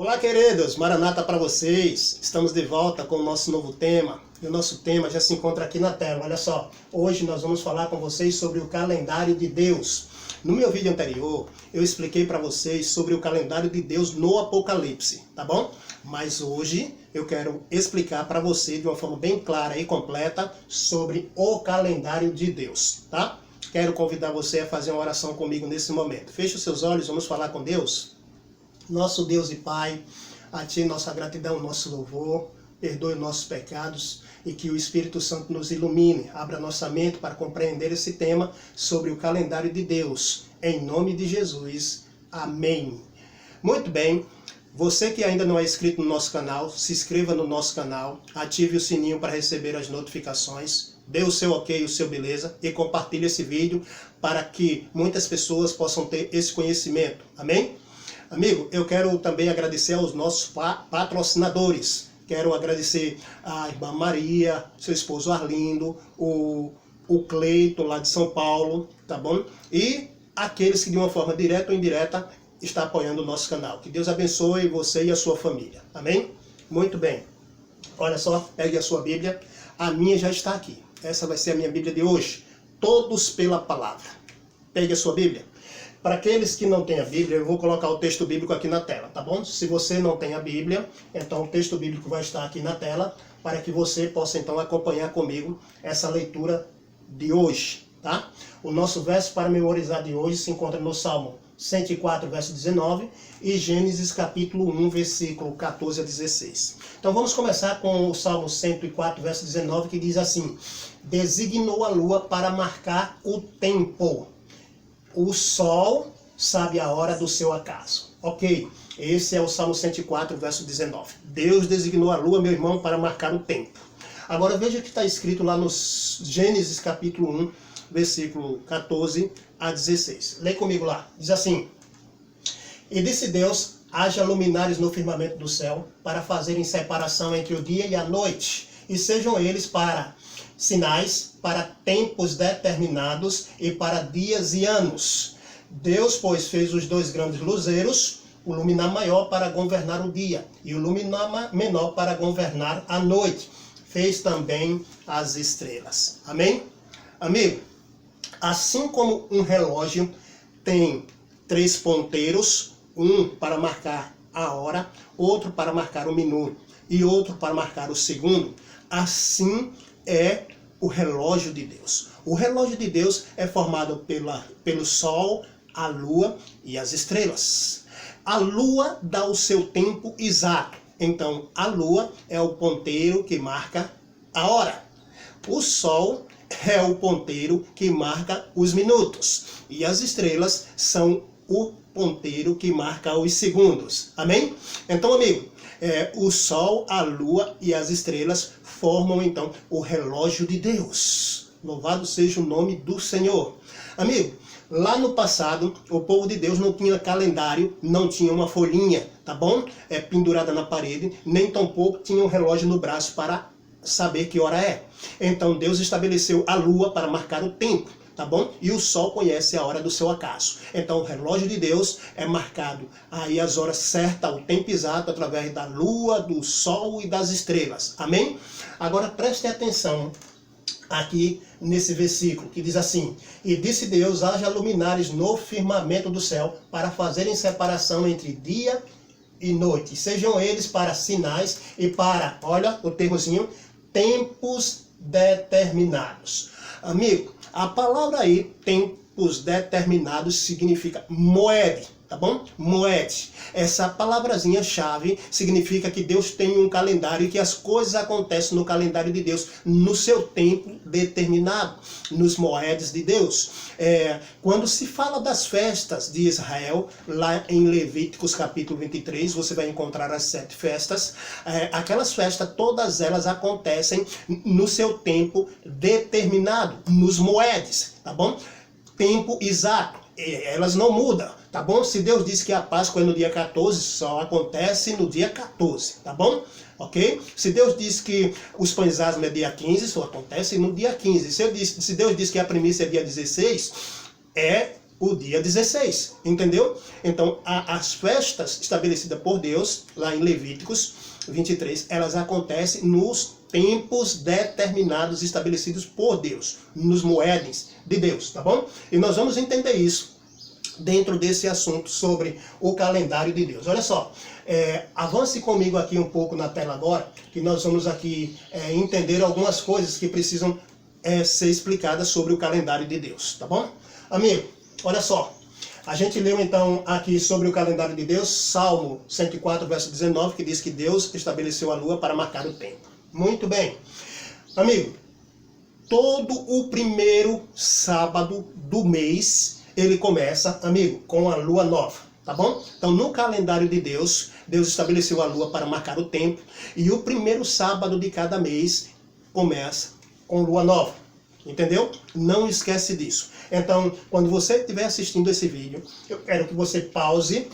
Olá, queridos, Maranata para vocês. Estamos de volta com o nosso novo tema. E o nosso tema já se encontra aqui na tela. Olha só, hoje nós vamos falar com vocês sobre o calendário de Deus. No meu vídeo anterior, eu expliquei para vocês sobre o calendário de Deus no Apocalipse, tá bom? Mas hoje eu quero explicar para você de uma forma bem clara e completa sobre o calendário de Deus, tá? Quero convidar você a fazer uma oração comigo nesse momento. Feche os seus olhos, vamos falar com Deus. Nosso Deus e Pai, a Ti nossa gratidão, nosso louvor, perdoe nossos pecados e que o Espírito Santo nos ilumine, abra nossa mente para compreender esse tema sobre o calendário de Deus. Em nome de Jesus, amém. Muito bem, você que ainda não é inscrito no nosso canal, se inscreva no nosso canal, ative o sininho para receber as notificações, dê o seu ok, o seu beleza e compartilhe esse vídeo para que muitas pessoas possam ter esse conhecimento, amém? Amigo, eu quero também agradecer aos nossos patrocinadores. Quero agradecer a irmã Maria, seu esposo Arlindo, o Cleiton lá de São Paulo, tá bom? E aqueles que de uma forma direta ou indireta estão apoiando o nosso canal. Que Deus abençoe você e a sua família. Amém? Muito bem. Olha só, pegue a sua Bíblia. A minha já está aqui. Essa vai ser a minha Bíblia de hoje. Todos pela palavra. Pegue a sua Bíblia. Para aqueles que não têm a Bíblia, eu vou colocar o texto bíblico aqui na tela, tá bom? Se você não tem a Bíblia, então o texto bíblico vai estar aqui na tela, para que você possa então acompanhar comigo essa leitura de hoje, tá? O nosso verso para memorizar de hoje se encontra no Salmo 104, verso 19, e Gênesis capítulo 1, versículo 14 a 16. Então vamos começar com o Salmo 104, verso 19, que diz assim: designou a lua para marcar o tempo. O sol sabe a hora do seu acaso. Ok, esse é o Salmo 104, verso 19. Deus designou a lua, meu irmão, para marcar o tempo. Agora veja o que está escrito lá no Gênesis capítulo 1, versículo 14 a 16. Lê comigo lá. Diz assim: e disse Deus, haja luminares no firmamento do céu, para fazerem separação entre o dia e a noite, e sejam eles para sinais, para tempos determinados e para dias e anos. Deus, pois, fez os dois grandes luzeiros, o luminar maior para governar o dia e o luminar menor para governar a noite. Fez também as estrelas. Amém? Amigo, assim como um relógio tem 3 ponteiros, um para marcar a hora, outro para marcar o minuto e outro para marcar o segundo, assim é o relógio de Deus. O relógio de Deus é formado pelo sol, a lua e as estrelas. A lua dá o seu tempo exato. Então, a lua é o ponteiro que marca a hora. O sol é o ponteiro que marca os minutos. E as estrelas são o ponteiro que marca os segundos. Amém? Então, amigo, o sol, a lua e as estrelas formam então o relógio de Deus. Louvado seja o nome do Senhor. Amigo, lá no passado, o povo de Deus não tinha calendário, não tinha uma folhinha, tá bom? Pendurada na parede, nem tampouco tinha um relógio no braço para saber que hora é. Então Deus estabeleceu a lua para marcar o tempo, tá bom? E o sol conhece a hora do seu acaso. Então o relógio de Deus é marcado aí as horas certas, o tempo exato, através da lua, do sol e das estrelas. Amém? Agora preste atenção aqui nesse versículo que diz assim: e disse Deus, haja luminares no firmamento do céu para fazerem separação entre dia e noite. Sejam eles para sinais e para, olha o termozinho, tempos determinados. Amigo, a palavra aí, tempos determinados, significa moed, tá bom? Moed. Essa palavrazinha chave significa que Deus tem um calendário e que as coisas acontecem no calendário de Deus, no seu tempo determinado, nos moedes de Deus. Quando se fala das festas de Israel, lá em Levíticos capítulo 23, você vai encontrar as 7 festas. Aquelas festas, todas elas acontecem no seu tempo determinado, nos moedes, tá bom? Tempo exato. Elas não mudam, tá bom? Se Deus disse que a Páscoa é no dia 14, só acontece no dia 14, tá bom? Ok? Se Deus disse que os pães asmos é dia 15, só acontece no dia 15. Se Deus disse que a primícia é dia 16, é o dia 16, entendeu? Então, as festas estabelecidas por Deus, lá em Levíticos 23, elas acontecem nos tempos determinados estabelecidos por Deus, nos moedens de Deus, tá bom? E nós vamos entender isso dentro desse assunto sobre o calendário de Deus. Olha só, avance comigo aqui um pouco na tela agora, que nós vamos aqui entender algumas coisas que precisam ser explicadas sobre o calendário de Deus, tá bom? Amigo, olha só, a gente leu então aqui sobre o calendário de Deus, Salmo 104, verso 19, que diz que Deus estabeleceu a lua para marcar o tempo. Muito bem. Amigo, todo o primeiro sábado do mês, ele começa, amigo, com a lua nova, tá bom? Então, no calendário de Deus, Deus estabeleceu a lua para marcar o tempo, e o primeiro sábado de cada mês começa com lua nova, entendeu? Não esquece disso. Então, quando você estiver assistindo esse vídeo, eu quero que você pause,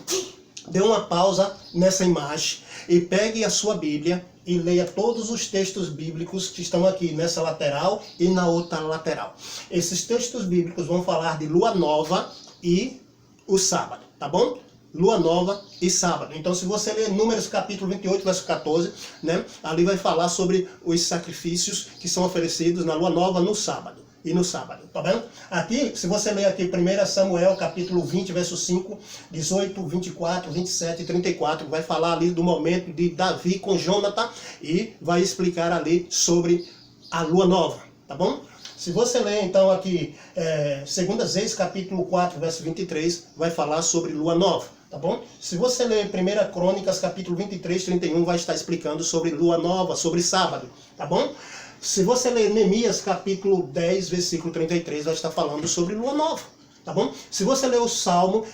dê uma pausa nessa imagem e pegue a sua Bíblia e leia todos os textos bíblicos que estão aqui nessa lateral e na outra lateral. Esses textos bíblicos vão falar de lua nova e o sábado, tá bom? Lua nova e sábado. Então, se você ler Números capítulo 28, verso 14, né, ali vai falar sobre os sacrifícios que são oferecidos na lua nova no sábado. E no sábado, tá vendo? Aqui, se você ler aqui 1 Samuel, capítulo 20, verso 5, 18, 24, 27 e 34, vai falar ali do momento de Davi com Jonathan e vai explicar ali sobre a lua nova, tá bom? Se você ler então aqui 2 Reis, capítulo 4, verso 23, vai falar sobre lua nova, tá bom? Se você ler 1 Crônicas, capítulo 23, 31, vai estar explicando sobre lua nova, sobre sábado, tá bom? Se você ler Neemias, capítulo 10, versículo 33, vai estar falando sobre lua nova, tá bom? Se você ler o Salmo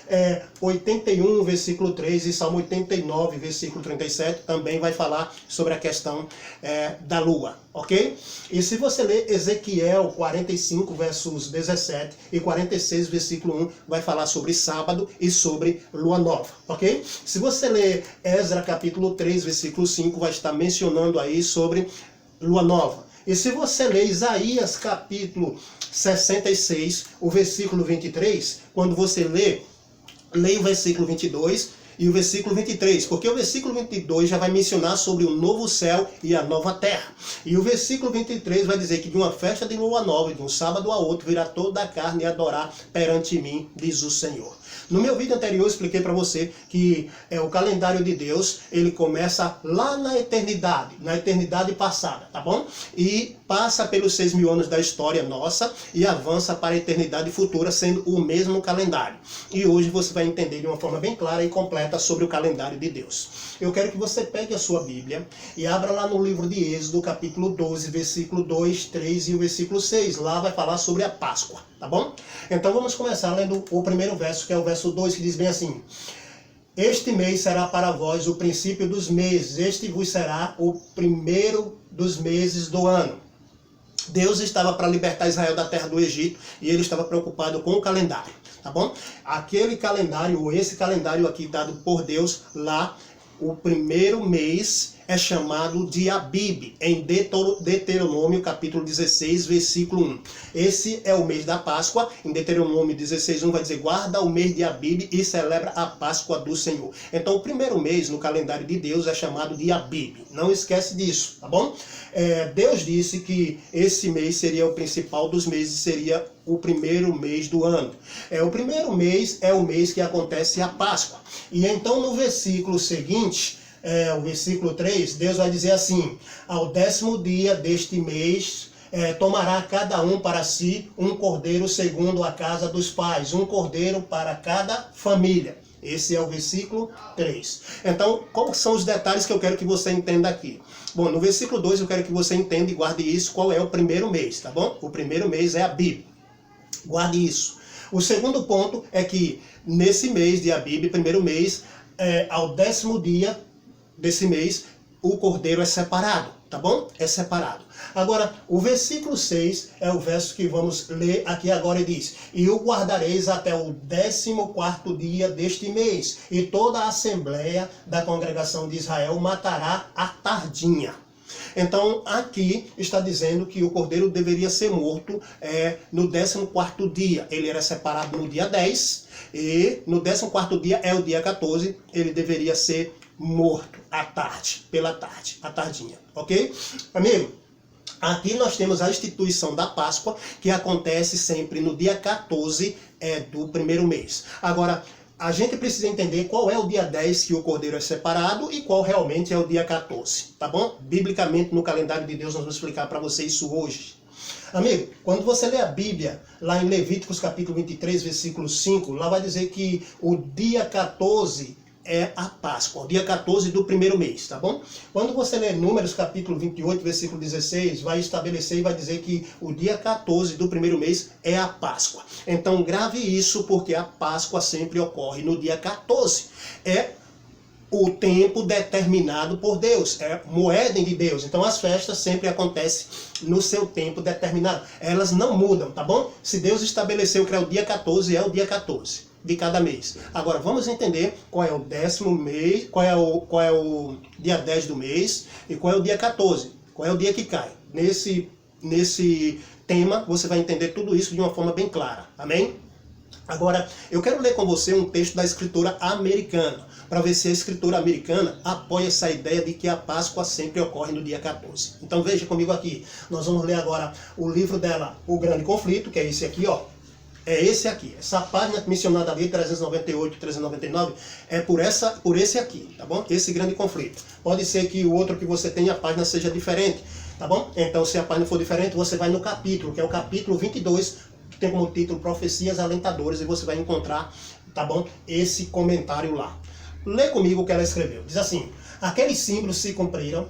81, versículo 3 e Salmo 89, versículo 37, também vai falar sobre a questão da lua, ok? E se você ler Ezequiel 45, versos 17 e 46, versículo 1, vai falar sobre sábado e sobre lua nova, ok? Se você ler Esdra, capítulo 3, versículo 5, vai estar mencionando aí sobre lua nova. E se você ler Isaías capítulo 66, o versículo 23, quando você leia o versículo 22 e o versículo 23, porque o versículo 22 já vai mencionar sobre o novo céu e a nova terra. E o versículo 23 vai dizer que de uma festa de lua nova, de um sábado a outro, virá toda a carne e adorar perante mim, diz o Senhor. No meu vídeo anterior eu expliquei para você que o calendário de Deus, ele começa lá na eternidade passada, tá bom? E passa pelos 6.000 anos da história nossa e avança para a eternidade futura, sendo o mesmo calendário. E hoje você vai entender de uma forma bem clara e completa sobre o calendário de Deus. Eu quero que você pegue a sua Bíblia e abra lá no livro de Êxodo, capítulo 12, versículo 2, 3 e o versículo 6. Lá vai falar sobre a Páscoa, tá bom? Então vamos começar lendo o primeiro verso, que é o verso 2, que diz bem assim: este mês será para vós o princípio dos meses, este vos será o primeiro dos meses do ano. Deus estava para libertar Israel da terra do Egito e ele estava preocupado com o calendário, tá bom? Aquele calendário, ou esse calendário aqui dado por Deus lá, o primeiro mês é chamado de Abib, em Deuteronômio capítulo 16, versículo 1. Esse é o mês da Páscoa. Em Deuteronômio 16, 1 vai dizer: guarda o mês de Abib e celebra a Páscoa do Senhor. Então o primeiro mês no calendário de Deus é chamado de Abib. Não esquece disso, tá bom? Deus disse que esse mês seria o principal dos meses, seria o primeiro mês do ano. O primeiro mês é o mês que acontece a Páscoa. E então no versículo seguinte, o versículo 3, Deus vai dizer assim: ao 10º dia deste mês, tomará cada um para si um cordeiro segundo a casa dos pais, um cordeiro para cada família. Esse é o versículo 3. Então, quais são os detalhes que eu quero que você entenda aqui? Bom, no versículo 2 eu quero que você entenda e guarde isso, qual é o primeiro mês, tá bom? O primeiro mês é Abib. Guarde isso. O segundo ponto é que nesse mês de Abib, primeiro mês, ao 10º dia desse mês, o cordeiro é separado, tá bom? É separado. Agora, o versículo 6 é o verso que vamos ler aqui agora e diz: e o guardareis até o 14º dia deste mês, e toda a assembleia da congregação de Israel matará à tardinha. Então, aqui está dizendo que o cordeiro deveria ser morto no 14º dia. Ele era separado no dia 10 e no 14º dia é o dia 14, ele deveria ser morto à tarde, pela tarde, à tardinha, ok? Amigo, aqui nós temos a instituição da Páscoa, que acontece sempre no dia 14 do primeiro mês. Agora, a gente precisa entender qual é o dia 10 que o cordeiro é separado e qual realmente é o dia 14, tá bom? Biblicamente, no calendário de Deus, nós vamos explicar para você isso hoje. Amigo, quando você lê a Bíblia, lá em Levíticos capítulo 23, versículo 5, lá vai dizer que o dia 14 é a Páscoa, o dia 14 do primeiro mês, tá bom? Quando você lê Números capítulo 28, versículo 16, vai estabelecer e vai dizer que o dia 14 do primeiro mês é a Páscoa. Então grave isso, porque a Páscoa sempre ocorre no dia 14. É o tempo determinado por Deus, é moedem de Deus. Então as festas sempre acontecem no seu tempo determinado. Elas não mudam, tá bom? Se Deus estabeleceu que é o dia 14, é o dia 14 de cada mês. Agora vamos entender qual é o 10º mês, qual é o dia 10 do mês e qual é o dia 14, qual é o dia que cai. Nesse tema você vai entender tudo isso de uma forma bem clara, amém? Agora, eu quero ler com você um texto da escritora americana, para ver se a escritora americana apoia essa ideia de que a Páscoa sempre ocorre no dia 14. Então veja comigo aqui, nós vamos ler agora o livro dela, O Grande Conflito, que é esse aqui, ó. É esse aqui. Essa página mencionada ali, 398, 399, é por esse aqui, tá bom? Esse Grande Conflito. Pode ser que o outro que você tenha, a página seja diferente, tá bom? Então, se a página for diferente, você vai no capítulo, que é o capítulo 22, que tem como título Profecias Alentadoras, e você vai encontrar, tá bom? Esse comentário lá. Lê comigo o que ela escreveu. Diz assim: aqueles símbolos se cumpriram,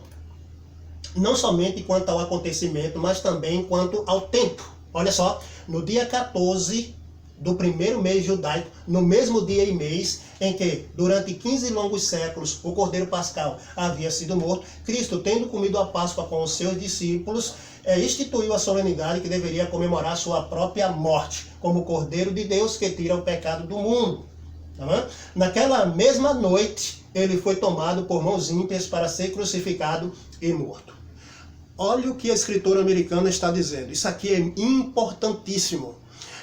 não somente quanto ao acontecimento, mas também quanto ao tempo. Olha só, no dia 14 do primeiro mês judaico, no mesmo dia e mês em que, durante 15 longos séculos, o Cordeiro Pascal havia sido morto, Cristo, tendo comido a Páscoa com os seus discípulos, instituiu a solenidade que deveria comemorar sua própria morte, como Cordeiro de Deus que tira o pecado do mundo. Tá? Naquela mesma noite, ele foi tomado por mãos ímpias para ser crucificado e morto. Olha o que a escritora americana está dizendo. Isso aqui é importantíssimo.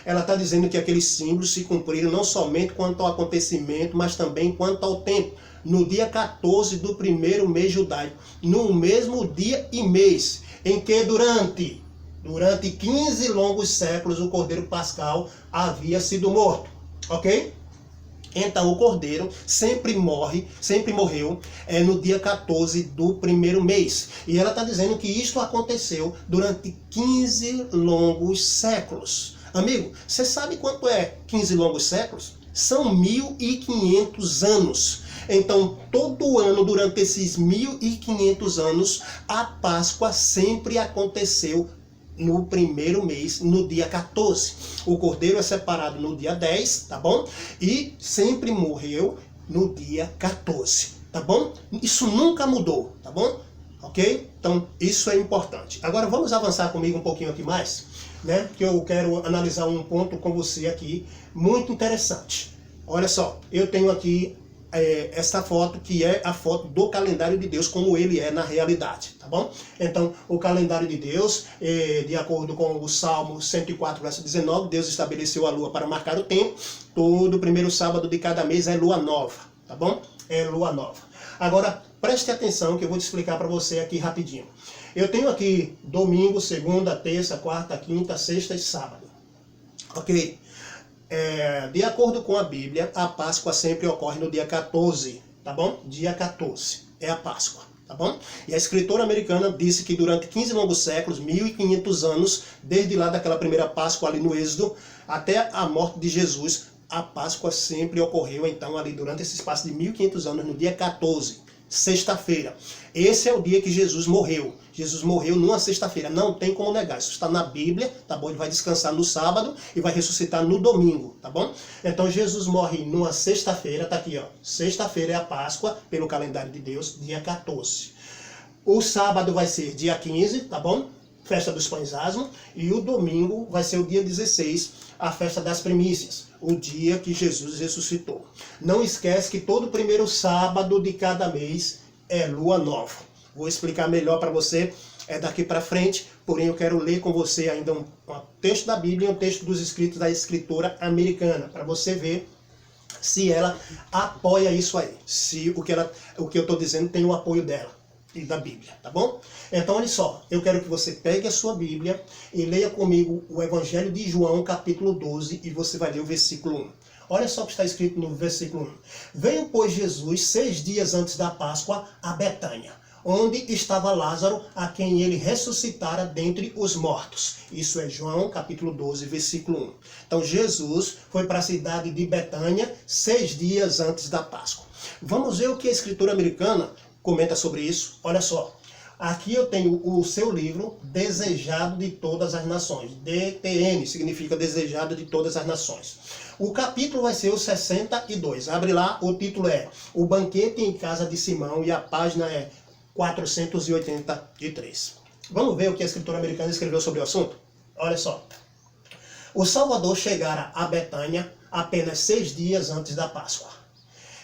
Ela está dizendo que aqueles símbolos se cumpriram não somente quanto ao acontecimento, mas também quanto ao tempo. No dia 14 do primeiro mês judaico, no mesmo dia e mês em que durante 15 longos séculos o Cordeiro Pascal havia sido morto. Ok? Então o cordeiro sempre morreu no dia 14 do primeiro mês. E ela está dizendo que isto aconteceu durante 15 longos séculos. Amigo, você sabe quanto é 15 longos séculos? São 1.500 anos. Então, todo ano, durante esses 1.500 anos, a Páscoa sempre aconteceu no primeiro mês, no dia 14. O cordeiro é separado no dia 10, tá bom? E sempre morreu no dia 14, tá bom? Isso nunca mudou, tá bom? Ok? Então, isso é importante. Agora, vamos avançar comigo um pouquinho aqui mais, né? Que eu quero analisar um ponto com você aqui, muito interessante. Olha só, eu tenho aqui esta foto, que é a foto do calendário de Deus, como ele é na realidade, tá bom? Então, o calendário de Deus, de acordo com o Salmo 104, verso 19, Deus estabeleceu a lua para marcar o tempo. Todo primeiro sábado de cada mês é lua nova, tá bom? É lua nova. Agora, preste atenção que eu vou te explicar para você aqui rapidinho. Eu tenho aqui domingo, segunda, terça, quarta, quinta, sexta e sábado. Ok? De acordo com a Bíblia, a Páscoa sempre ocorre no dia 14, tá bom? Dia 14 é a Páscoa, tá bom? E a escritora americana disse que durante 15 longos séculos, 1.500 anos, desde lá daquela primeira Páscoa ali no Êxodo, até a morte de Jesus, a Páscoa sempre ocorreu, então, ali durante esse espaço de 1.500 anos, no dia 14, sexta-feira. Esse é o dia que Jesus morreu. Jesus morreu numa sexta-feira. Não tem como negar. Isso está na Bíblia, tá bom? Ele vai descansar no sábado e vai ressuscitar no domingo, tá bom? Então Jesus morre numa sexta-feira, tá aqui, ó. Sexta-feira é a Páscoa, pelo calendário de Deus, dia 14. O sábado vai ser dia 15, tá bom? Festa dos Pães Asmos. E o domingo vai ser o dia 16, a festa das primícias, o dia que Jesus ressuscitou. Não esquece que todo primeiro sábado de cada mês é lua nova. Vou explicar melhor para você daqui para frente, porém eu quero ler com você ainda um texto da Bíblia e um texto dos escritos da escritora americana, para você ver se ela apoia isso aí, se o que eu estou dizendo tem o apoio dela e da Bíblia, tá bom? Então, olha só, eu quero que você pegue a sua Bíblia e leia comigo o Evangelho de João, capítulo 12, e você vai ler o versículo 1. Olha só o que está escrito no versículo 1. Veio, pois, Jesus 6 dias antes da Páscoa a Betânia, onde estava Lázaro, a quem ele ressuscitara dentre os mortos. Isso é João, capítulo 12, versículo 1. Então, Jesus foi para a cidade de Betânia 6 dias antes da Páscoa. Vamos ver o que a escritura americana comenta sobre isso. Olha só. Aqui eu tenho o seu livro, Desejado de Todas as Nações. DTN significa Desejado de Todas as Nações. O capítulo vai ser o 62. Abre lá, o título é O Banquete em Casa de Simão e a página é 483. Vamos ver o que a escritora americana escreveu sobre o assunto? Olha só. O Salvador chegara a Betânia apenas 6 dias antes da Páscoa.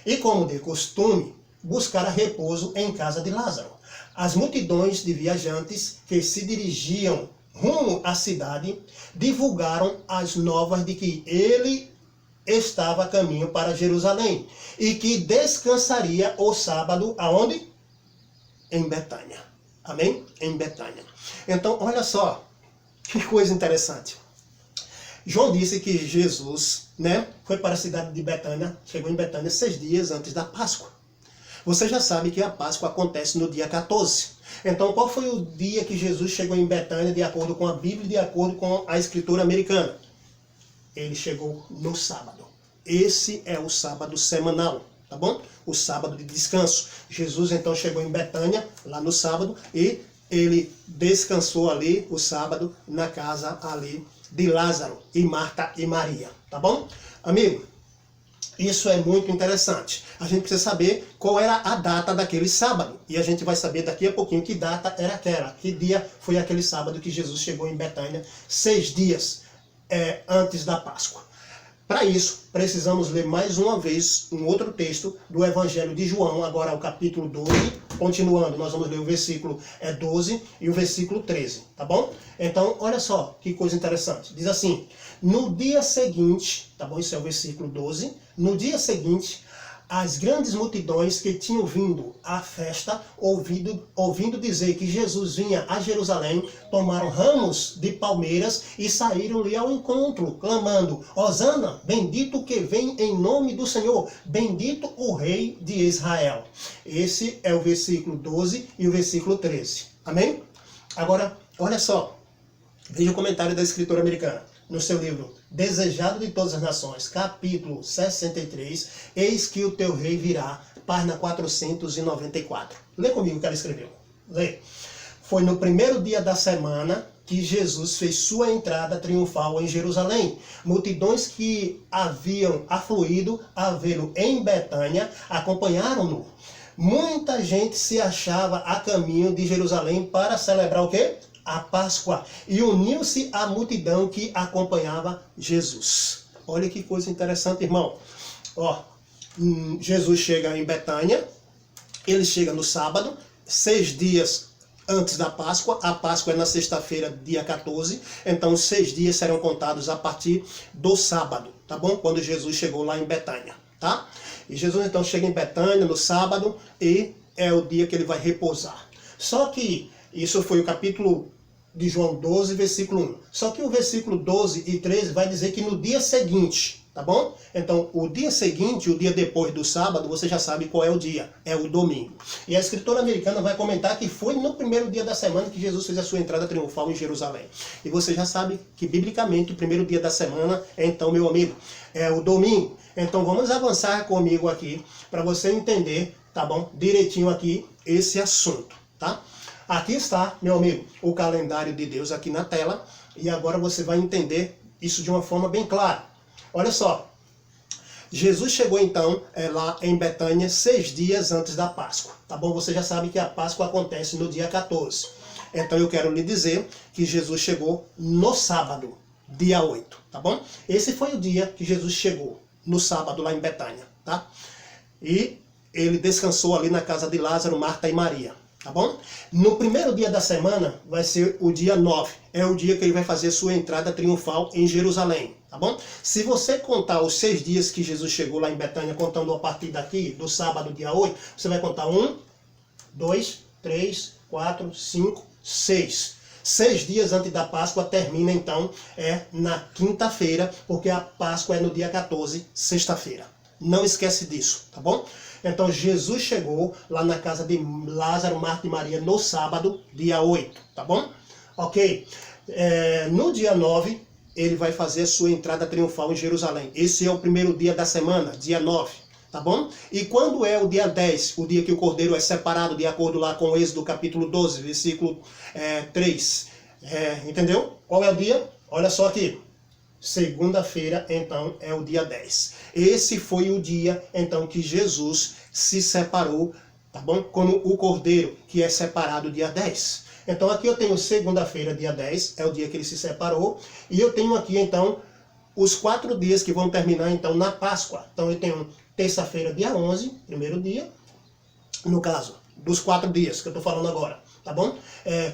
E como de costume, buscara repouso em casa de Lázaro. As multidões de viajantes que se dirigiam rumo à cidade divulgaram as novas de que ele estava a caminho para Jerusalém e que descansaria o sábado aonde? Em Betânia. Amém? Em Betânia. Então, olha só, que coisa interessante. João disse que Jesus, foi para a cidade de Betânia, chegou em Betânia 6 dias antes da Páscoa. Você já sabe que a Páscoa acontece no dia 14. Então, qual foi o dia que Jesus chegou em Betânia, de acordo com a Bíblia, de acordo com a escritura americana? Ele chegou no sábado. Esse é o sábado semanal, tá bom? O sábado de descanso. Jesus, então, chegou em Betânia, lá no sábado, e ele descansou ali, o sábado, na casa ali de Lázaro, e Marta e Maria, tá bom? Amigo, isso é muito interessante. A gente precisa saber qual era a data daquele sábado. E a gente vai saber daqui a pouquinho que data era aquela. Que dia foi aquele sábado que Jesus chegou em Betânia, 6 dias antes da Páscoa. Para isso, precisamos ler mais uma vez um outro texto do Evangelho de João, agora o capítulo 12. Continuando, nós vamos ler o versículo 12 e o versículo 13, tá bom? Então, olha só que coisa interessante. Diz assim, no dia seguinte, tá bom? Isso é o versículo 12. No dia seguinte, as grandes multidões que tinham vindo à festa, ouvindo dizer que Jesus vinha a Jerusalém, tomaram ramos de palmeiras e saíram-lhe ao encontro, clamando, Hosana, bendito que vem em nome do Senhor, bendito o Rei de Israel. Esse é o versículo 12 e o versículo 13. Amém? Agora, olha só, veja o comentário da escritora americana. No seu livro Desejado de Todas as Nações, capítulo 63, Eis que o teu rei virá, página 494. Lê comigo o que ela escreveu. Lê. Foi no primeiro dia da semana que Jesus fez sua entrada triunfal em Jerusalém. Multidões que haviam afluído a vê-lo em Betânia acompanharam-no. Muita gente se achava a caminho de Jerusalém para celebrar o quê? A Páscoa, e uniu-se à multidão que acompanhava Jesus. Olha que coisa interessante, irmão. Jesus chega em Betânia, ele chega no sábado, 6 dias antes da Páscoa. A Páscoa é na sexta-feira, dia 14, então os 6 dias serão contados a partir do sábado, tá bom? Quando Jesus chegou lá em Betânia, tá? E Jesus então chega em Betânia no sábado e é o dia que ele vai repousar. Só que isso foi o capítulo de João 12, versículo 1. Só que o versículo 12 e 13 vai dizer que no dia seguinte, tá bom? Então, o dia seguinte, o dia depois do sábado, você já sabe qual é o dia. É o domingo. E a escritora americana vai comentar que foi no primeiro dia da semana que Jesus fez a sua entrada triunfal em Jerusalém. E você já sabe que, biblicamente, o primeiro dia da semana é, então, meu amigo, é o domingo. Então, vamos avançar comigo aqui, para você entender, tá bom? Direitinho aqui, esse assunto, tá? Aqui está, meu amigo, o calendário de Deus aqui na tela. E agora você vai entender isso de uma forma bem clara. Olha só. Jesus chegou então lá em Betânia 6 dias antes da Páscoa. Tá bom? Você já sabe que a Páscoa acontece no dia 14. Então eu quero lhe dizer que Jesus chegou no sábado, dia 8. Tá bom? Esse foi o dia que Jesus chegou, no sábado lá em Betânia. Tá? E ele descansou ali na casa de Lázaro, Marta e Maria. tá bom? No primeiro dia da semana vai ser o dia 9, é o dia que ele vai fazer sua entrada triunfal em Jerusalém, tá bom? Se você contar os 6 dias que Jesus chegou lá em Betânia, contando a partir daqui, do sábado, dia 8, você vai contar 1, 2, 3, 4, 5, 6. 6 dias antes da Páscoa termina então na quinta-feira, porque a Páscoa é no dia 14, sexta-feira. Não esquece disso, tá bom? Então Jesus chegou lá na casa de Lázaro, Marta e Maria no sábado, dia 8, tá bom? Ok. No dia 9, ele vai fazer sua entrada triunfal em Jerusalém. Esse é o primeiro dia da semana, dia 9. Tá bom? E quando é o dia 10, o dia que o cordeiro é separado, de acordo lá com o Êxodo capítulo 12, versículo 3. Entendeu? Qual é o dia? Olha só aqui. Segunda-feira, então, é o dia 10. Esse foi o dia, então, que Jesus se separou, tá bom? Como o cordeiro, que é separado dia 10. Então, aqui eu tenho segunda-feira, dia 10, é o dia que ele se separou. E eu tenho aqui, então, os 4 dias que vão terminar, então, na Páscoa. Então, eu tenho terça-feira, dia 11, primeiro dia, no caso, dos 4 dias que eu estou falando agora, tá bom?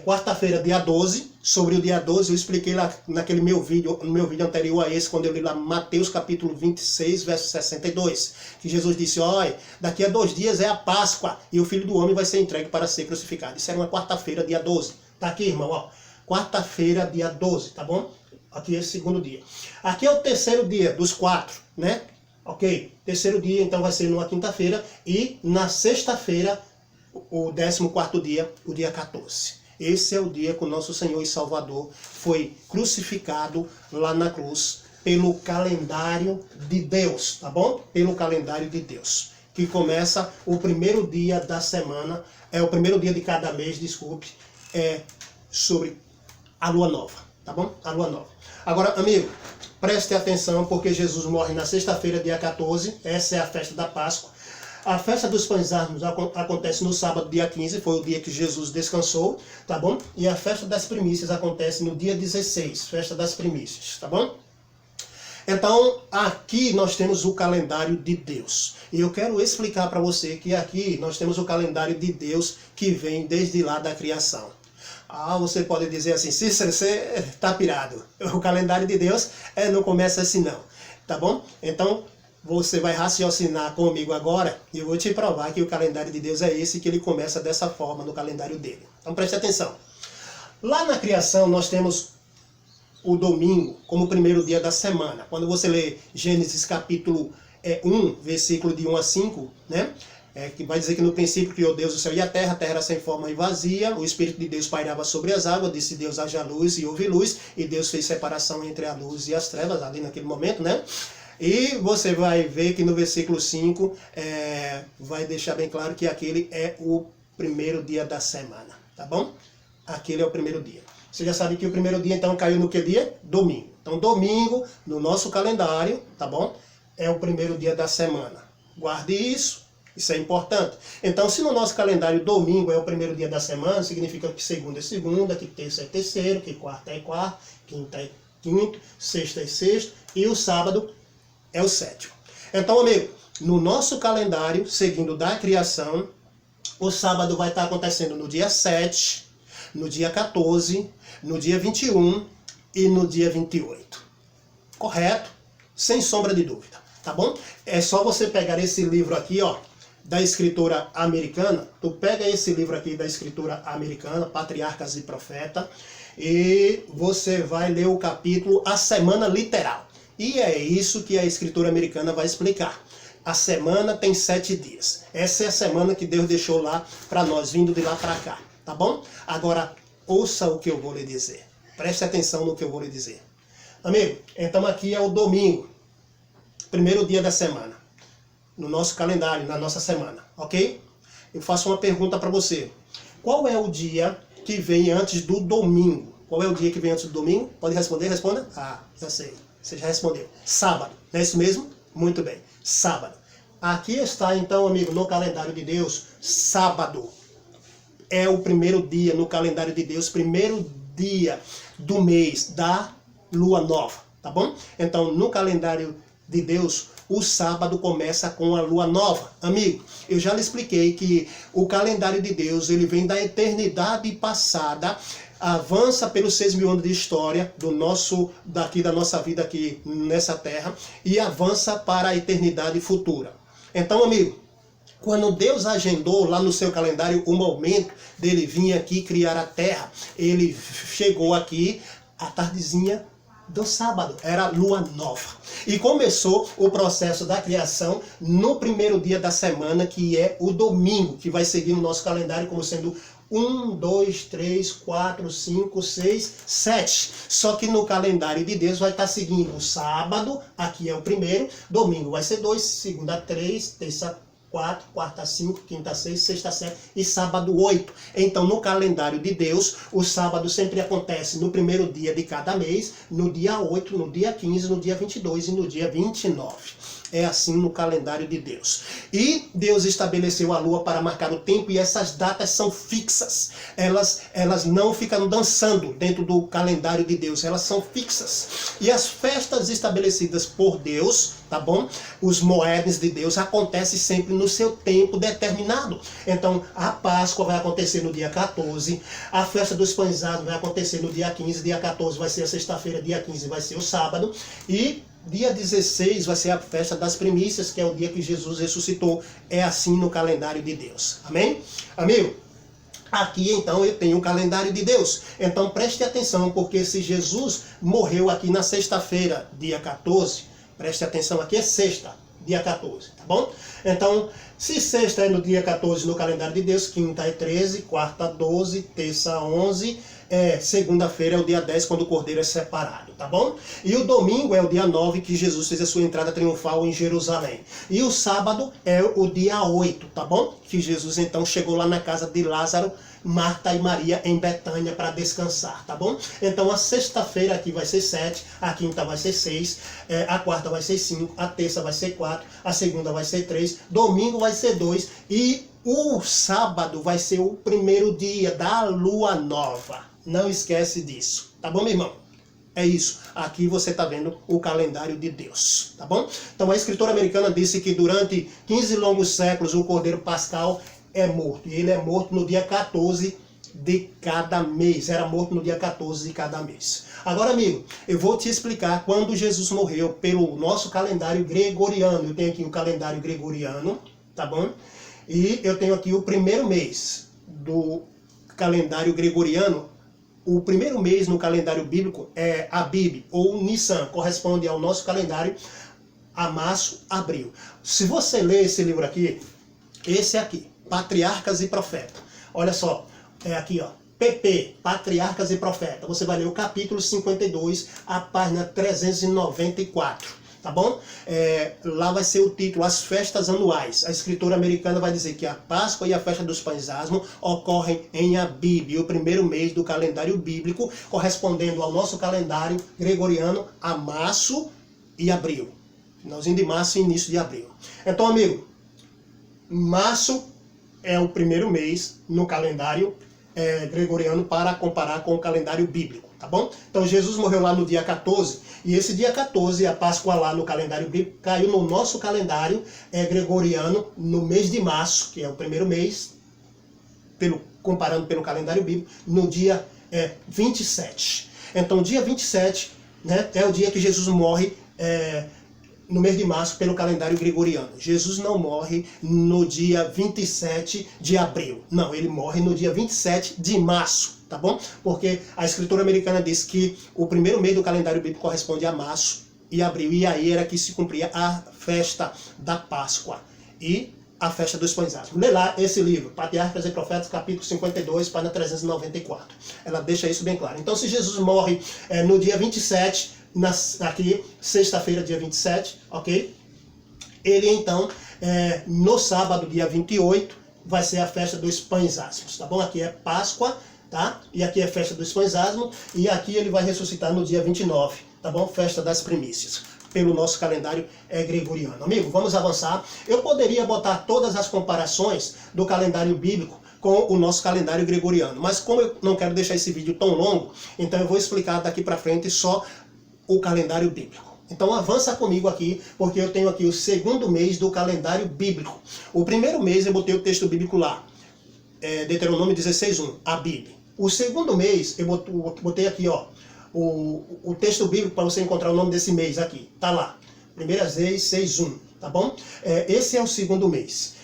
Quarta-feira, dia 12, sobre o dia 12, eu expliquei lá naquele no meu vídeo anterior a esse, quando eu li lá Mateus capítulo 26, verso 62, que Jesus disse, olha, daqui a 2 dias é a Páscoa, e o Filho do Homem vai ser entregue para ser crucificado. Isso era uma quarta-feira, dia 12. Tá aqui, irmão, ó. Quarta-feira, dia 12, tá bom? Aqui é o segundo dia. Aqui é o terceiro dia dos 4, né? Ok, terceiro dia então vai ser numa quinta-feira e na sexta-feira, o 14º dia, o dia 14. Esse é o dia que o nosso Senhor e Salvador foi crucificado lá na cruz pelo calendário de Deus, tá bom? Pelo calendário de Deus, que começa o primeiro dia da semana, o primeiro dia de cada mês, desculpe, sobre a lua nova, tá bom? A lua nova. Agora, amigo, preste atenção, porque Jesus morre na sexta-feira, dia 14. Essa é a festa da Páscoa. A festa dos pães asmos acontece no sábado, dia 15. Foi o dia que Jesus descansou, tá bom? E a festa das primícias acontece no dia 16. Festa das primícias, tá bom? Então, aqui nós temos o calendário de Deus. E eu quero explicar para você que aqui nós temos o calendário de Deus que vem desde lá da criação. Você pode dizer assim, Cícero, você está pirado. O calendário de Deus não começa assim não, tá bom? Então, você vai raciocinar comigo agora e eu vou te provar que o calendário de Deus é esse, que ele começa dessa forma no calendário dele. Então, preste atenção. Lá na criação, nós temos o domingo como o primeiro dia da semana. Quando você lê Gênesis capítulo 1, versículo de 1 a 5, né? Que vai dizer que no princípio criou Deus o céu e a terra era sem forma e vazia, o Espírito de Deus pairava sobre as águas, disse Deus haja luz e houve luz, e Deus fez separação entre a luz e as trevas, ali naquele momento, né? E você vai ver que no versículo 5 vai deixar bem claro que aquele é o primeiro dia da semana, tá bom? Aquele é o primeiro dia. Você já sabe que o primeiro dia então caiu no que dia? Domingo. Então domingo, no nosso calendário, tá bom? É o primeiro dia da semana. Guarde isso. Isso é importante. Então, se no nosso calendário domingo é o primeiro dia da semana, significa que segunda é segunda, que terça é terceiro, que quarta é quarta, quinta é quinto, sexta é sexto e o sábado é o sétimo. Então, amigo, no nosso calendário, seguindo da criação, o sábado vai estar acontecendo no dia 7, no dia 14, no dia 21 e no dia 28. Correto? Sem sombra de dúvida, tá bom? É só você pegar esse livro aqui, ó, da escritora americana. Tu pega esse livro aqui da escritora americana, Patriarcas e Profeta, e você vai ler o capítulo A Semana Literal. E é isso que a escritora americana vai explicar. A semana tem 7 dias. Essa é a semana que Deus deixou lá para nós, vindo de lá para cá, tá bom? Agora, ouça o que eu vou lhe dizer. Preste atenção no que eu vou lhe dizer. Amigo, então aqui é o domingo, primeiro dia da semana, no nosso calendário, na nossa semana, ok? Eu faço uma pergunta para você. Qual é o dia que vem antes do domingo? Qual é o dia que vem antes do domingo? Pode responder? Responda. Já sei. Você já respondeu. Sábado. Não é isso mesmo? Muito bem. Sábado. Aqui está, então, amigo, no calendário de Deus, sábado. É o primeiro dia no calendário de Deus, primeiro dia do mês da lua nova, tá bom? Então, no calendário de Deus, o sábado começa com a lua nova. Amigo, eu já lhe expliquei que o calendário de Deus, ele vem da eternidade passada, avança pelos 6.000 anos de história da nossa vida aqui nessa terra e avança para a eternidade futura. Então, amigo, quando Deus agendou lá no seu calendário o momento dele vir aqui criar a terra, ele chegou aqui à tardezinha do sábado, era lua nova. E começou o processo da criação no primeiro dia da semana, que é o domingo, que vai seguir no nosso calendário como sendo 1, 2, 3, 4, 5, 6, 7. Só que no calendário de Deus vai estar seguindo o sábado, aqui é o primeiro, domingo vai ser 2, segunda 3, terça 4, quarta 5, quinta 6, sexta 7 e sábado 8. Então, no calendário de Deus, o sábado sempre acontece no primeiro dia de cada mês, no dia 8, no dia 15, no dia 22 e no dia 29. É assim no calendário de Deus. E Deus estabeleceu a lua para marcar o tempo e essas datas são fixas. Elas não ficam dançando dentro do calendário de Deus, elas são fixas. E as festas estabelecidas por Deus, tá bom? Os moedas de Deus acontecem sempre no seu tempo determinado. Então, a Páscoa vai acontecer no dia 14, a festa dos pães asmos vai acontecer no dia 15, dia 14 vai ser a sexta-feira, dia 15 vai ser o sábado, e dia 16 vai ser a festa das primícias, que é o dia que Jesus ressuscitou. É assim no calendário de Deus. Amém? Amigo, aqui então eu tenho o calendário de Deus. Então preste atenção, porque se Jesus morreu aqui na sexta-feira, dia 14, preste atenção, aqui é sexta, dia 14, tá bom? Então, se sexta é no dia 14 no calendário de Deus, quinta é 13, quarta 12, terça 11, segunda-feira é o dia 10, quando o cordeiro é separado, tá bom? E o domingo é o dia 9, que Jesus fez a sua entrada triunfal em Jerusalém. E o sábado é o dia 8, tá bom? Que Jesus então chegou lá na casa de Lázaro, Marta e Maria em Betânia para descansar, tá bom? Então a sexta-feira aqui vai ser 7, a quinta vai ser 6, a quarta vai ser 5, a terça vai ser 4, a segunda vai ser 3, domingo vai ser 2 e o sábado vai ser o primeiro dia da lua nova. Não esquece disso, tá bom, meu irmão? É isso. Aqui você está vendo o calendário de Deus, tá bom? Então a escritora americana disse que durante 15 longos séculos o cordeiro pascal é morto. E ele é morto no dia 14 de cada mês. Era morto no dia 14 de cada mês. Agora, amigo, eu vou te explicar quando Jesus morreu pelo nosso calendário gregoriano. Eu tenho aqui o calendário gregoriano, tá bom? E eu tenho aqui o primeiro mês do calendário gregoriano. O primeiro mês no calendário bíblico é Abib, ou Nissan, corresponde ao nosso calendário a março, abril. Se você ler esse livro aqui, esse aqui, Patriarcas e Profetas. Olha só, é aqui, ó, PP, Patriarcas e Profetas. Você vai ler o capítulo 52, a página 394. Tá bom? Lá vai ser o título, As Festas Anuais. A escritora americana vai dizer que a Páscoa e a Festa dos Pães Asmos ocorrem em Abib, o primeiro mês do calendário bíblico, correspondendo ao nosso calendário gregoriano a março e abril. Finalzinho de março e início de abril. Então, amigo, março é o primeiro mês no calendário gregoriano para comparar com o calendário bíblico, tá bom? Então Jesus morreu lá no dia 14, e esse dia 14, a Páscoa lá no calendário bíblico, caiu no nosso calendário gregoriano no mês de março, que é o primeiro mês, comparando pelo calendário bíblico, no dia 27. Então dia 27, né, é o dia que Jesus morre no mês de março pelo calendário gregoriano. Jesus não morre no dia 27 de abril. Não, ele morre no dia 27 de março, tá bom? Porque a escritura americana diz que o primeiro mês do calendário bíblico corresponde a março e abril. E aí era que se cumpria a festa da Páscoa e a festa dos pães asmos. Lê lá esse livro, Patriarcas e Profetas, capítulo 52, página 394. Ela deixa isso bem claro. Então, se Jesus morre no dia 27, aqui, sexta-feira, dia 27, ok? Ele, então, no sábado, dia 28, vai ser a festa dos pães asmos, tá bom? Aqui é Páscoa, tá? E aqui é festa dos pães asmos, e aqui ele vai ressuscitar no dia 29, tá bom? Festa das primícias, pelo nosso calendário gregoriano. Amigo, vamos avançar. Eu poderia botar todas as comparações do calendário bíblico com o nosso calendário gregoriano, mas como eu não quero deixar esse vídeo tão longo, então eu vou explicar daqui para frente só o calendário bíblico. Então avança comigo aqui, porque eu tenho aqui o segundo mês do calendário bíblico. O primeiro mês eu botei o texto bíblico lá, Deuteronômio 16:1, a Bíblia. O segundo mês eu botei aqui, ó, o texto bíblico para você encontrar o nome desse mês aqui. Tá lá, 1 Reis 6:1, tá bom? Esse é o segundo mês.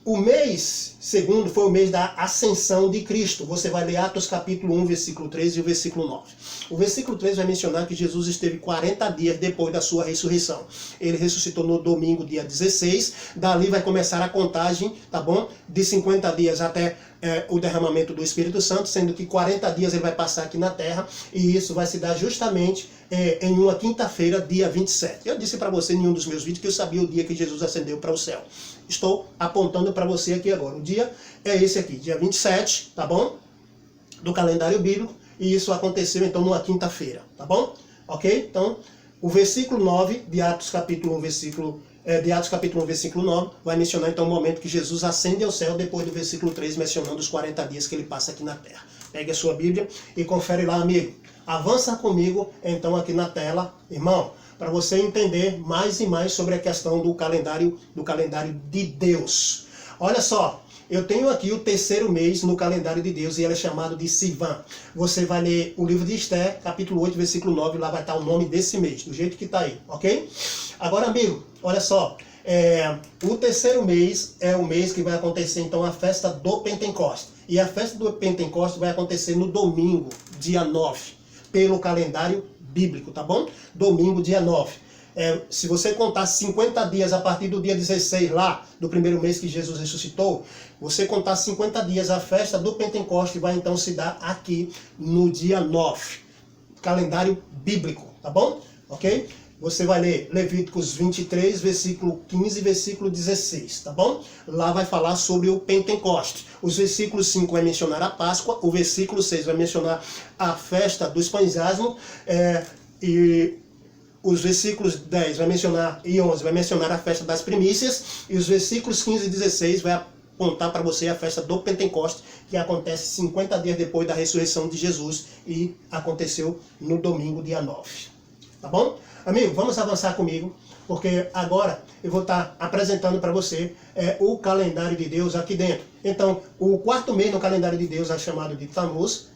O mês segundo foi o mês da ascensão de Cristo. Você vai ler Atos capítulo 1, versículo 3 e o versículo 9. O versículo 3 vai mencionar que Jesus esteve 40 dias depois da sua ressurreição. Ele ressuscitou no domingo, dia 16. Dali vai começar a contagem, tá bom? De 50 dias até o derramamento do Espírito Santo, sendo que 40 dias ele vai passar aqui na terra. E isso vai se dar justamente em uma quinta-feira, dia 27. Eu disse para você em um dos meus vídeos que eu sabia o dia que Jesus ascendeu para o céu. Estou apontando para você aqui agora. O dia é esse aqui, dia 27, tá bom? Do calendário bíblico. E isso aconteceu então numa quinta-feira, tá bom? Ok? Então, o versículo 9 de Atos capítulo 1, versículo 9, vai mencionar então o momento que Jesus ascende ao céu, depois do versículo 3, mencionando os 40 dias que ele passa aqui na terra. Pegue a sua Bíblia e confere lá, amigo. Avança comigo então aqui na tela, irmão, para você entender mais e mais sobre a questão do calendário de Deus. Olha só, eu tenho aqui o terceiro mês no calendário de Deus e ele é chamado de Sivan. Você vai ler o livro de Esther, capítulo 8, versículo 9, lá vai estar o nome desse mês, do jeito que está aí, ok? Agora, amigo, olha só, o terceiro mês é o mês que vai acontecer então a festa do Pentecostes. E a festa do Pentecostes vai acontecer no domingo, dia 9, pelo calendário bíblico, tá bom? Domingo, dia 9. Se você contar 50 dias a partir do dia 16 lá, do primeiro mês que Jesus ressuscitou, você contar 50 dias, a festa do Pentecostes vai então se dar aqui no dia 9. Calendário bíblico, tá bom? Ok? Você vai ler Levíticos 23, versículo 15 e versículo 16, tá bom? Lá vai falar sobre o Pentecostes. Os versículos 5 vai mencionar a Páscoa, o versículo 6 vai mencionar a festa dos pães asmos, e os versículos 10 vai mencionar, e 11 vai mencionar a festa das primícias, e os versículos 15 e 16 vai apontar para você a festa do Pentecostes, que acontece 50 dias depois da ressurreição de Jesus e aconteceu no domingo, dia 9. Tá bom? Amigo, vamos avançar comigo, porque agora eu vou estar apresentando para você o calendário de Deus aqui dentro. Então, o quarto mês no calendário de Deus é chamado de Tammuz.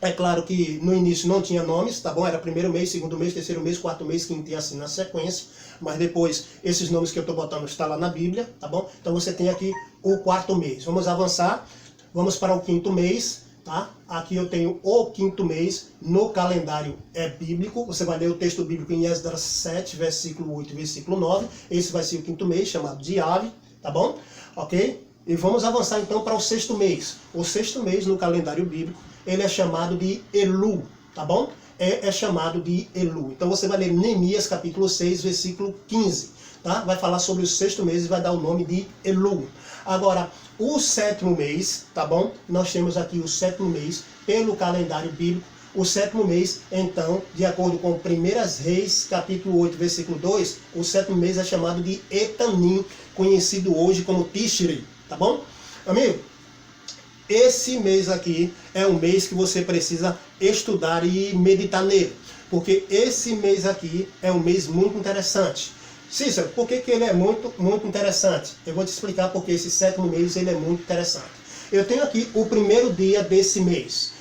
É claro que no início não tinha nomes, tá bom? Era primeiro mês, segundo mês, terceiro mês, quarto mês, quinto e assim na sequência. Mas depois, esses nomes que eu estou botando estão lá na Bíblia, tá bom? Então você tem aqui o quarto mês. Vamos avançar, vamos para o quinto mês, tá? Aqui eu tenho o quinto mês no calendário bíblico. Você vai ler o texto bíblico em Esdras 7, versículo 8 e versículo 9. Esse vai ser o quinto mês, chamado de Ave, tá bom? Ok? E vamos avançar então para o sexto mês. O sexto mês no calendário bíblico, ele é chamado de Elu, tá bom? É chamado de Elu. Então você vai ler Neemias capítulo 6, versículo 15, tá? Vai falar sobre o sexto mês e vai dar o nome de Elu. Agora, o sétimo mês, tá bom? Nós temos aqui o sétimo mês pelo calendário bíblico. O sétimo mês, então, de acordo com 1 Reis, capítulo 8, versículo 2, o sétimo mês é chamado de Etanim, conhecido hoje como Tishri, tá bom? Amigo, esse mês aqui é um mês que você precisa estudar e meditar nele, porque esse mês aqui é um mês muito interessante. Cícero, por que ele é muito interessante? Eu vou te explicar porque esse sétimo mês ele é muito interessante. Eu tenho aqui o primeiro dia desse mês,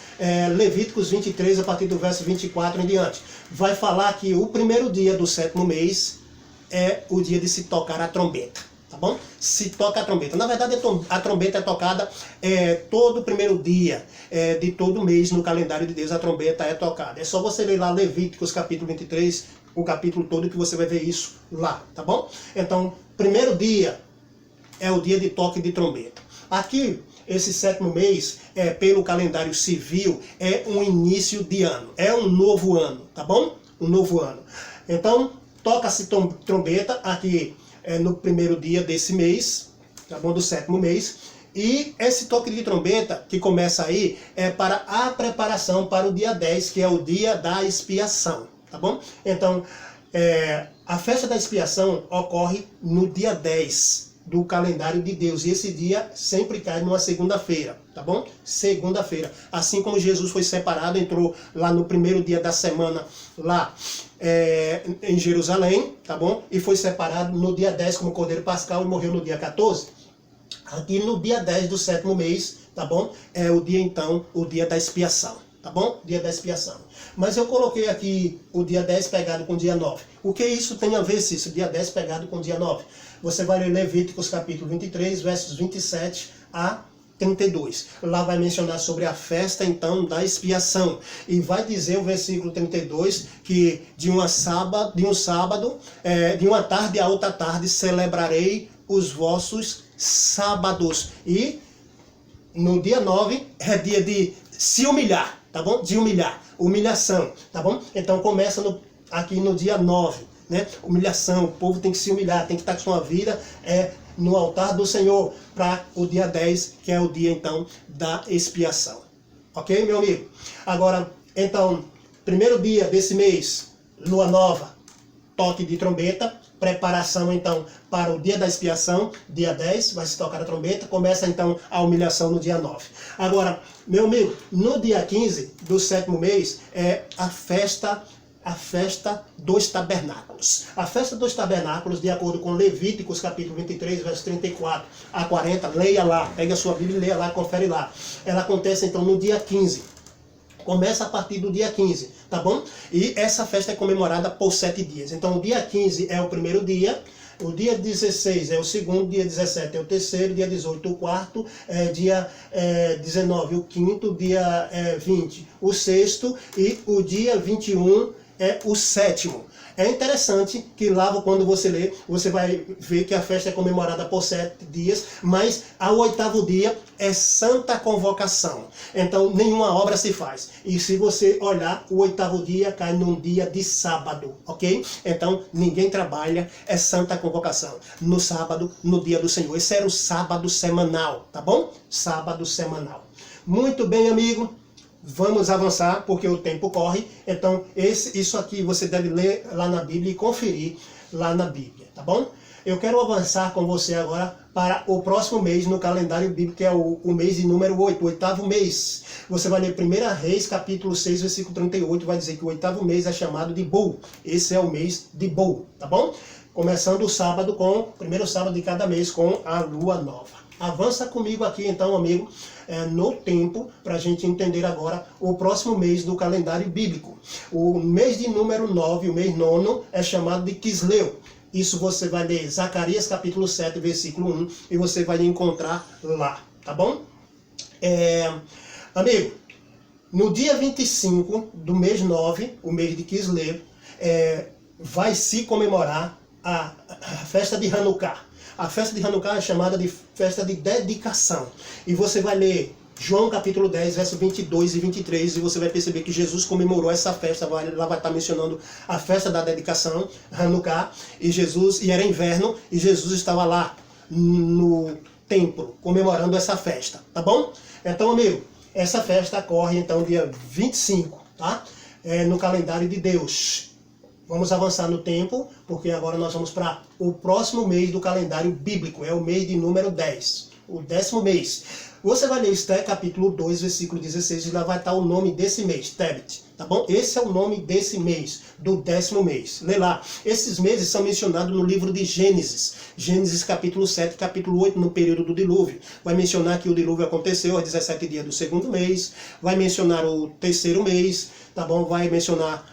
Levíticos 23, a partir do verso 24 em diante. Vai falar que o primeiro dia do sétimo mês é o dia de se tocar a trombeta. Tá bom? Se toca a trombeta. Na verdade, a trombeta é tocada todo primeiro dia de todo mês no calendário de Deus. A trombeta é tocada. É só você ler lá Levíticos capítulo 23, o capítulo todo, que você vai ver isso lá. Tá bom? Então, primeiro dia é o dia de toque de trombeta. Aqui, esse sétimo mês, pelo calendário civil, é um início de ano. É um novo ano. Tá bom? Um novo ano. Então, toca-se trombeta aqui no primeiro dia desse mês, tá bom? Do sétimo mês. E esse toque de trombeta que começa aí é para a preparação para o dia 10, que é o dia da expiação, tá bom? Então, a festa da expiação ocorre no dia 10 do calendário de Deus. E esse dia sempre cai numa segunda-feira, tá bom? Segunda-feira. Assim como Jesus foi separado, entrou lá no primeiro dia da semana, lá em Jerusalém, tá bom? E foi separado no dia 10 como Cordeiro Pascal e morreu no dia 14. Aqui no dia 10 do 7º mês, tá bom? É o dia então, o dia da expiação, tá bom? Dia da expiação. Mas eu coloquei aqui o dia 10 pegado com o dia 9. O que isso tem a ver, Cícero? Dia 10 pegado com o dia 9. Você vai ler Levíticos capítulo 23, versos 27 a 32. Lá vai mencionar sobre a festa, então, da expiação. E vai dizer o versículo 32 que de uma tarde a outra tarde celebrarei os vossos sábados. E no dia 9 é dia de se humilhar, tá bom? De humilhar. Humilhação, tá bom? Então começa aqui no dia 9, né? Humilhação, o povo tem que se humilhar, tem que estar com sua vida no altar do Senhor para o dia 10, que é o dia então da expiação. Ok, meu amigo? Agora, então, primeiro dia desse mês, lua nova, toque de trombeta, preparação então para o dia da expiação, dia 10, vai se tocar a trombeta, começa então a humilhação no dia 9. Agora, meu amigo, no dia 15 do 7º mês é a festa dos tabernáculos. A festa dos tabernáculos, de acordo com Levíticos capítulo 23, verso 34 a 40, leia lá, pega a sua Bíblia e leia lá, confere lá. Ela acontece então no dia 15. Começa a partir do dia 15, tá bom? E essa festa é comemorada por 7 dias. Então o dia 15 é o primeiro dia, o dia 16 é o segundo, dia 17 é o terceiro, dia 18 o quarto, dia 19 o quinto, dia 20 o sexto e o dia 21 é o sétimo. É interessante que lá, quando você lê, você vai ver que a festa é comemorada por 7 dias, mas ao 8º dia é Santa Convocação. Então, nenhuma obra se faz. E se você olhar, o 8º dia cai num dia de sábado, ok? Então, ninguém trabalha, é Santa Convocação. No sábado, no dia do Senhor. Esse era o sábado semanal, tá bom? Sábado semanal. Muito bem, amigo. Vamos avançar, porque o tempo corre. Então, isso aqui você deve ler lá na Bíblia e conferir lá na Bíblia, tá bom? Eu quero avançar com você agora para o próximo mês no calendário bíblico, que é o mês de número 8, o 8º mês. Você vai ler 1 Reis, capítulo 6, versículo 38, vai dizer que o 8º mês é chamado de Bul. Esse é o mês de Bul, tá bom? Começando o sábado o primeiro sábado de cada mês com a lua nova. Avança comigo aqui então, amigo, no tempo, para a gente entender agora o próximo mês do calendário bíblico. O mês de número 9, o mês 9, é chamado de Quisleu. Isso você vai ler Zacarias capítulo 7, versículo 1, e você vai encontrar lá, tá bom? Amigo, no dia 25 do mês 9, o mês de Quisleu, vai se comemorar a festa de Hanukkah. A festa de Hanukkah é chamada de festa de dedicação. E você vai ler João capítulo 10, verso 22 e 23, e você vai perceber que Jesus comemorou essa festa. Ela vai estar mencionando a festa da dedicação, Hanukkah, e era inverno, e Jesus estava lá no templo, comemorando essa festa, tá bom? Então, amigo, essa festa ocorre então dia 25, tá? No calendário de Deus. Vamos avançar no tempo, porque agora nós vamos para o próximo mês do calendário bíblico. É o mês de número 10, o 10º mês. Você vai ler Esté, capítulo 2, versículo 16, e lá vai estar o nome desse mês, Tebet, tá bom? Esse é o nome desse mês, do 10º mês. Lê lá. Esses meses são mencionados no livro de Gênesis. Gênesis, capítulo 7, capítulo 8, no período do dilúvio. Vai mencionar que o dilúvio aconteceu aos 17 dias do 2º mês. Vai mencionar o 3º mês, tá bom? Vai mencionar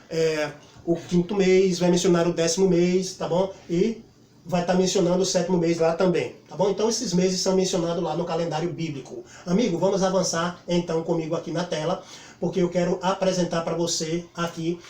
o 5º mês, vai mencionar o 10º mês, tá bom? E vai estar mencionando o 7º mês lá também, tá bom? Então esses meses são mencionados lá no calendário bíblico. Amigo, vamos avançar então comigo aqui na tela, porque eu quero apresentar para você aqui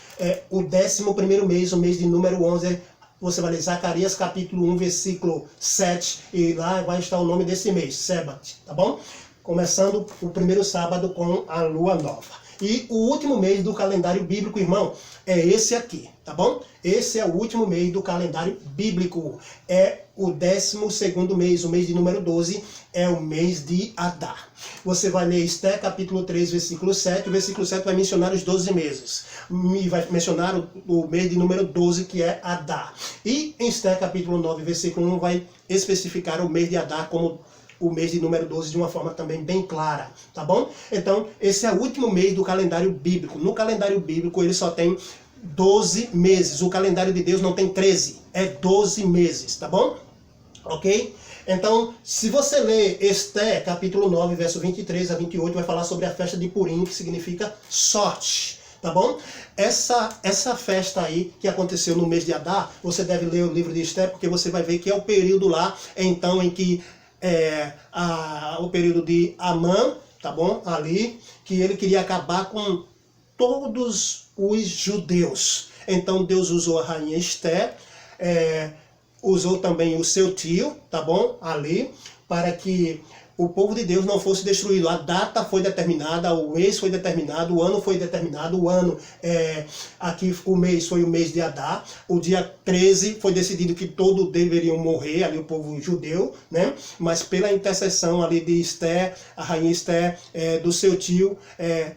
o 11º mês, o mês de número 11. Você vai ler Zacarias capítulo 1, versículo 7, e lá vai estar o nome desse mês, Sebat, tá bom? Começando o primeiro sábado com a lua nova. E o último mês do calendário bíblico, irmão, é esse aqui, tá bom? Esse é o último mês do calendário bíblico. É o 12º mês, o mês de número 12, é o mês de Adar. Você vai ler Esté, capítulo 3, versículo 7. O versículo 7 vai mencionar os 12 meses. E vai mencionar o mês de número 12, que é Adar. E em Esté, capítulo 9, versículo 1, vai especificar o mês de Adar como o mês de número 12 de uma forma também bem clara, tá bom? Então, esse é o último mês do calendário bíblico. No calendário bíblico, ele só tem 12 meses. O calendário de Deus não tem 13, é 12 meses, tá bom? Ok? Então, se você ler Esté, capítulo 9, verso 23 a 28, vai falar sobre a festa de Purim, que significa sorte, tá bom? Essa festa aí, que aconteceu no mês de Adar, você deve ler o livro de Esté, porque você vai ver que é o período lá, então, em que o período de Amã, tá bom? Ali, que ele queria acabar com todos os judeus. Então Deus usou a rainha Esté, usou também o seu tio, tá bom? Ali, para que o povo de Deus não fosse destruído. A data foi determinada, o mês foi determinado, o ano foi determinado. O ano, aqui o mês foi o mês de Adar. O dia 13 foi decidido que todos deveriam morrer, ali o povo judeu, né? Mas pela intercessão ali de Esté, a rainha Esté, do seu tio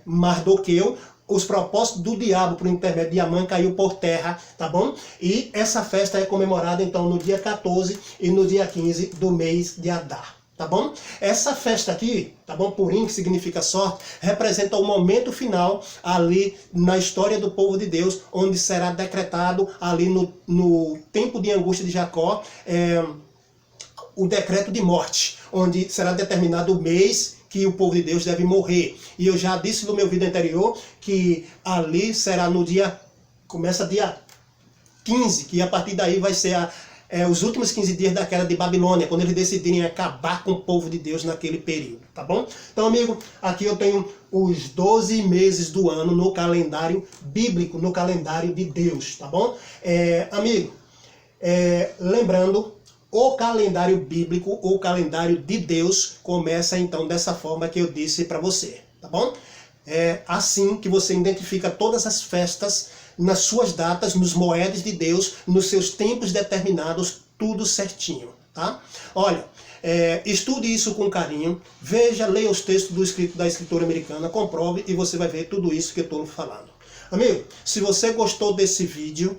Mardoqueu, os propósitos do diabo por intermédio de Amã caiu por terra, tá bom? E essa festa é comemorada então no dia 14 e no dia 15 do mês de Adar. Tá bom? Essa festa aqui, tá bom? Purim, que significa sorte, representa o momento final ali na história do povo de Deus, onde será decretado ali no tempo de angústia de Jacó, o decreto de morte, onde será determinado o mês que o povo de Deus deve morrer. E eu já disse no meu vídeo anterior que ali será no dia, começa dia 15, que a partir daí vai ser os últimos 15 dias da queda de Babilônia, quando eles decidirem acabar com o povo de Deus naquele período, tá bom? Então, amigo, aqui eu tenho os 12 meses do ano no calendário bíblico, no calendário de Deus, tá bom? Amigo, lembrando, o calendário bíblico, o calendário de Deus, começa então dessa forma que eu disse para você, tá bom? É assim que você identifica todas as festas nas suas datas, nos moedas de Deus, nos seus tempos determinados, tudo certinho, tá? Olha, estude isso com carinho, veja, leia os textos da escritora americana, comprove e você vai ver tudo isso que eu estou falando. Amigo, se você gostou desse vídeo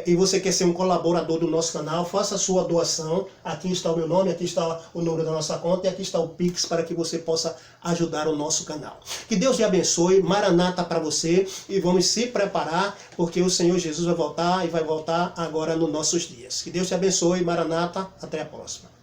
e você quer ser um colaborador do nosso canal, faça a sua doação. Aqui está o meu nome, aqui está o número da nossa conta e aqui está o Pix para que você possa ajudar o nosso canal. Que Deus te abençoe, Maranata para você e vamos se preparar porque o Senhor Jesus vai voltar e vai voltar agora nos nossos dias. Que Deus te abençoe, Maranata, até a próxima.